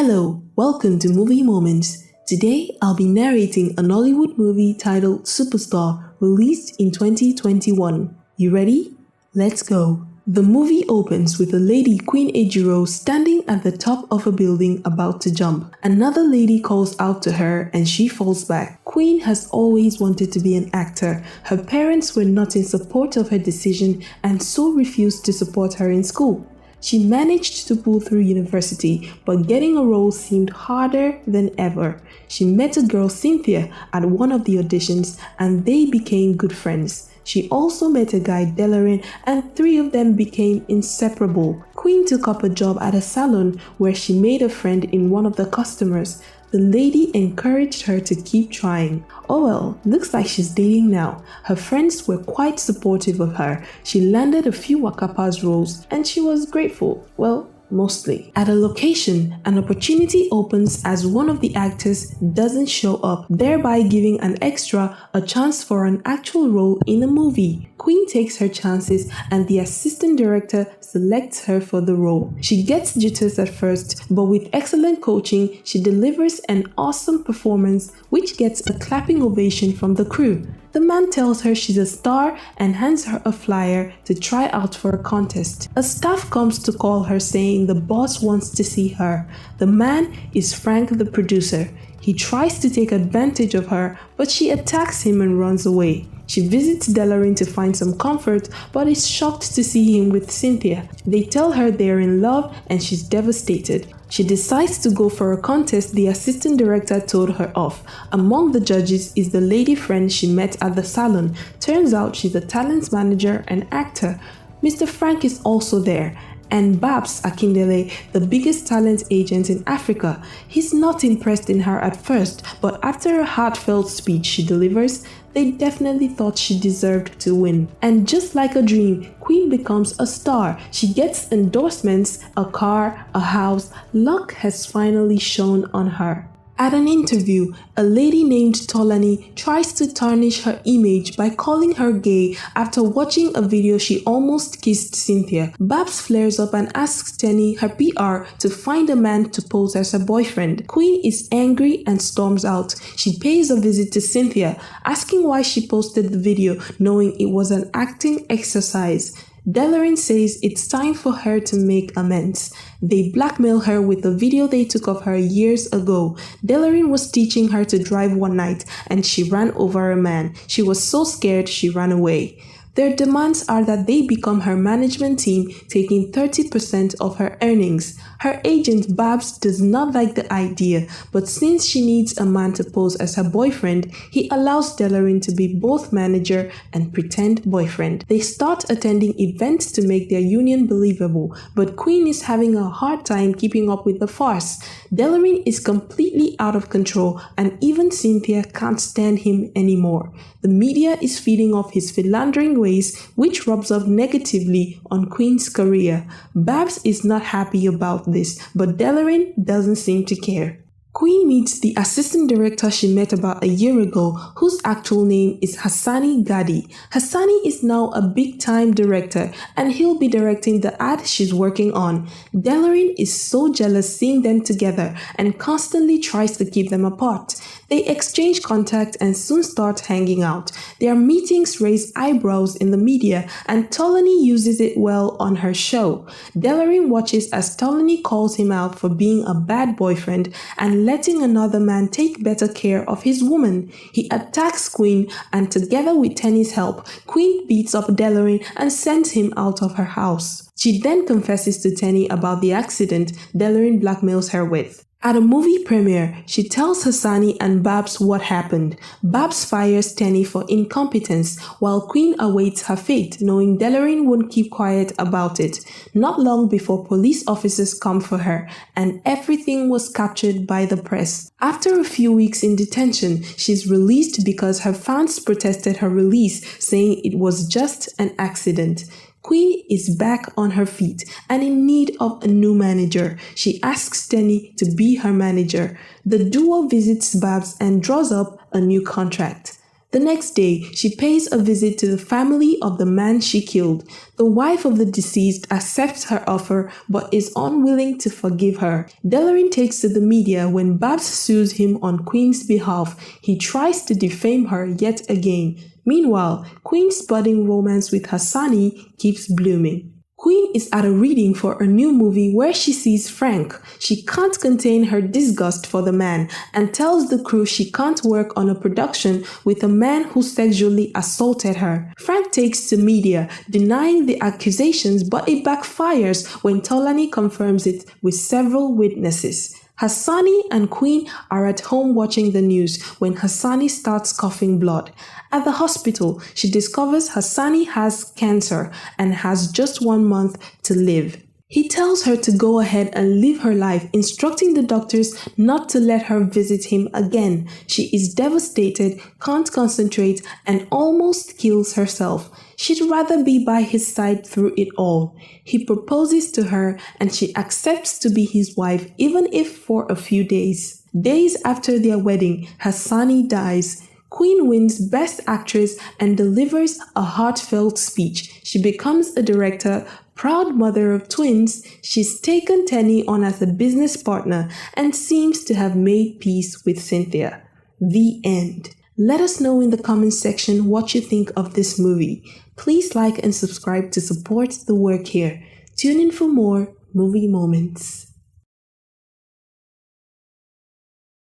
Hello, welcome to Movie Moments. Today, I'll be narrating a Nollywood movie titled Superstar, released in 2021. You ready? Let's go. The movie opens with a lady, Queen Ejiro, standing at the top of a building about to jump. Another lady calls out to her and she falls back. Queen has always wanted to be an actor. Her parents were not in support of her decision and so refused to support her in school. She managed to pull through university, but getting a role seemed harder than ever. She met a girl, Cynthia, at one of the auditions and they became good friends. She also met a guy, Deyemi, and three of them became inseparable. Queen took up a job at a salon where she made a friend in one of the customers. The lady encouraged her to keep trying. Oh well, looks like she's dating now. Her friends were quite supportive of her. She landed a few Wakapa's roles and she was grateful. Well, mostly. At a location, an opportunity opens as one of the actors doesn't show up, thereby giving an extra a chance for an actual role in a movie. Queen takes her chances and the assistant director selects her for the role. She gets jitters at first, but with excellent coaching, she delivers an awesome performance which gets a clapping ovation from the crew. The man tells her she's a star and hands her a flyer to try out for a contest. A staff comes to call her saying the boss wants to see her. The man is Frank, the producer. He tries to take advantage of her, but she attacks him and runs away. She visits Deyemi to find some comfort, but is shocked to see him with Cynthia. They tell her they are in love and she's devastated. She decides to go for a contest the assistant director told her of. Among the judges is the lady friend she met at the salon. Turns out she's a talent manager and actor. Mr. Frank is also there. And Babs Akindele, the biggest talent agent in Africa. He's not impressed in her at first, but after a heartfelt speech she delivers, they definitely thought she deserved to win. And just like a dream, Queen becomes a star. She gets endorsements, a car, a house. Luck has finally shone on her. At an interview, a lady named Tolani tries to tarnish her image by calling her gay after watching a video she almost kissed Cynthia. Babs flares up and asks Tenny, her PR, to find a man to pose as her boyfriend. Queen is angry and storms out. She pays a visit to Cynthia, asking why she posted the video, knowing it was an acting exercise. Deyemi says it's time for her to make amends. They blackmail her with the video they took of her years ago. Deyemi was teaching her to drive one night and she ran over a man. She was so scared she ran away. Their demands are that they become her management team, taking 30% of her earnings. Her agent Babs does not like the idea, but since she needs a man to pose as her boyfriend, he allows Deyemi to be both manager and pretend boyfriend. They start attending events to make their union believable, but Queen is having a hard time keeping up with the farce. Deyemi is completely out of control and even Cynthia can't stand him anymore. The media is feeding off his philandering ways, which rubs off negatively on Queen's career. Babs is not happy about this, but Deyemi doesn't seem to care. Queen meets the assistant director she met about a year ago, whose actual name is Hassani Gadi. Hassani is now a big-time director and he'll be directing the ad she's working on. Deyemi is so jealous seeing them together and constantly tries to keep them apart. They exchange contact and soon start hanging out. Their meetings raise eyebrows in the media and Tolani uses it well on her show. Deyemi watches as Tolani calls him out for being a bad boyfriend and letting another man take better care of his woman. He attacks Queen and together with Tenny's help, Queen beats up Deyemi and sends him out of her house. She then confesses to Tenny about the accident Deyemi blackmails her with. At a movie premiere, she tells Hassani and Babs what happened. Babs fires Tenny for incompetence, while Queen awaits her fate, knowing Deyemi won't keep quiet about it. Not long before police officers come for her, and everything was captured by the press. After a few weeks in detention, she's released because her fans protested her release, saying it was just an accident. Queen is back on her feet and in need of a new manager. She asks Tenny to be her manager. The duo visits Babs and draws up a new contract. The next day, she pays a visit to the family of the man she killed. The wife of the deceased accepts her offer but is unwilling to forgive her. Delorean takes to the media when Babs sues him on Queen's behalf. He tries to defame her yet again. Meanwhile, Queen's budding romance with Hassani keeps blooming. Queen is at a reading for a new movie where she sees Frank. She can't contain her disgust for the man and tells the crew she can't work on a production with a man who sexually assaulted her. Frank takes to media, denying the accusations, but it backfires when Tolani confirms it with several witnesses. Hassani and Queen are at home watching the news when Hassani starts coughing blood. At the hospital, she discovers Hassani has cancer and has just 1 month to live. He tells her to go ahead and live her life, instructing the doctors not to let her visit him again. She is devastated, can't concentrate, and almost kills herself. She'd rather be by his side through it all. He proposes to her and she accepts to be his wife, even if for a few days. Days after their wedding, Hassani dies. Queen wins Best Actress and delivers a heartfelt speech. She becomes a director, proud mother of twins. She's taken Tenny on as a business partner and seems to have made peace with Cynthia. The end. Let us know in the comment section what you think of this movie. Please like and subscribe to support the work here. Tune in for more movie moments.